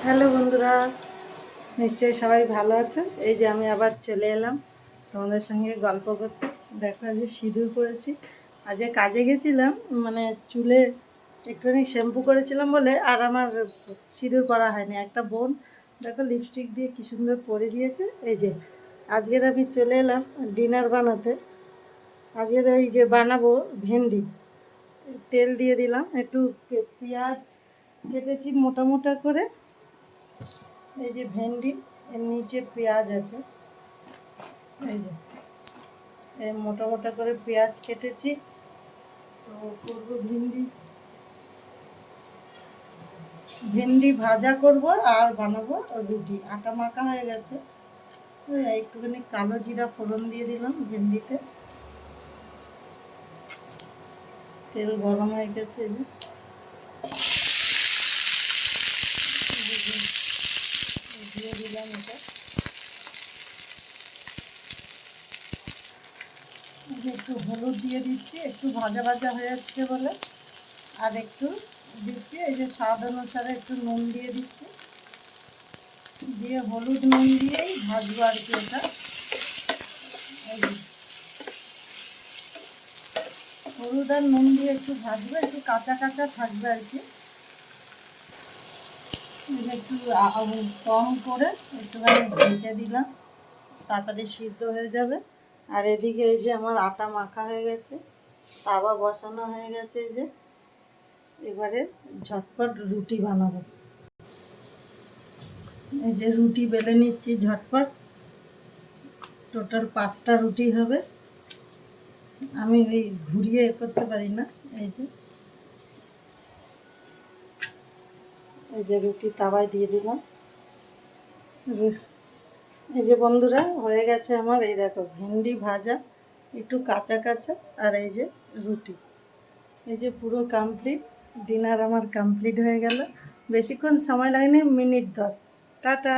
Hello বন্ধুরা, নিশ্চয়ই সবাই ভালো আছো। এই যে আমি আবার চলে এলাম তোমাদের সঙ্গে গল্প করতে। দেখো আজকে সিঁদুর পরেছি। আজকে কাজে গেছিলাম, মানে চুলে একটুখানি শ্যাম্পু করেছিলাম বলে আর আমার সিঁদুর পরা হয়নি। একটা বোন দেখো লিপস্টিক দিয়ে কী সুন্দর পরে দিয়েছে। এই যে আজকের আমি চলে এলাম ডিনার বানাতে। আজকের ওই যে বানাবো ভেন্ডি, তেল দিয়ে দিলাম, একটু পেঁয়াজ কেটেছি মোটা মোটা করে। এই যে ভেন্ডি, এর নিচে পেঁয়াজ আছে। এই যে এই মোটা মোটা করে পেঁয়াজ কেটেছি। তো করবো ভেন্ডি, ভেন্ডি ভাজা করব আর বানাবো রুটি। আটা মাখা হয়ে গেছে, ওই একটুখানি কালো জিরা ফোড়ন দিয়ে দিলাম ভেন্ডিতে। তেল গরম হয়ে গেছে, এই যে দিয়ে দিলাম এটা। একটু হলুদ দিয়ে দিচ্ছি, একটু ভাজা ভাজা হয়ে যাচ্ছে বলে। আর একটু দিচ্ছি, এই যে স্বাদ অনুসারে একটু নুন দিয়ে দিচ্ছি, দিয়ে হলুদ নুন দিয়েই ভাজবো আর কি এটা। এই যে হলুদ আর নুন দিয়ে একটু ভাজবো, একটু কাঁচা কাঁচা থাকবে আর কি। একটু কম করে একটুখানি ঢেকে দিলাম, তাড়াতাড়ি সিদ্ধ হয়ে যাবে। আর এদিকে এই যে আমার আটা মাখা হয়ে গেছে, তাওয়া বসানো হয়ে গেছে। এই যে এবারে ঝটপট রুটি বানাবো। এই যে রুটি বেলে নিচ্ছি ঝটপট, টোটাল 5টা রুটি হবে। আমি ওই ঘুরিয়ে করতে পারি না। এই যে এই যে রুটি তাওয়ায় দিয়ে দিলাম। এই যে বন্ধুরা হয়ে গেছে আমার, এই দেখো ভেন্ডি ভাজা একটু কাঁচা কাঁচা, আর এই যে রুটি। এই যে পুরো কমপ্লিট, ডিনার আমার কমপ্লিট হয়ে গেল। বেশিক্ষণ সময় লাগেনি, মিনিট 10। টাটা।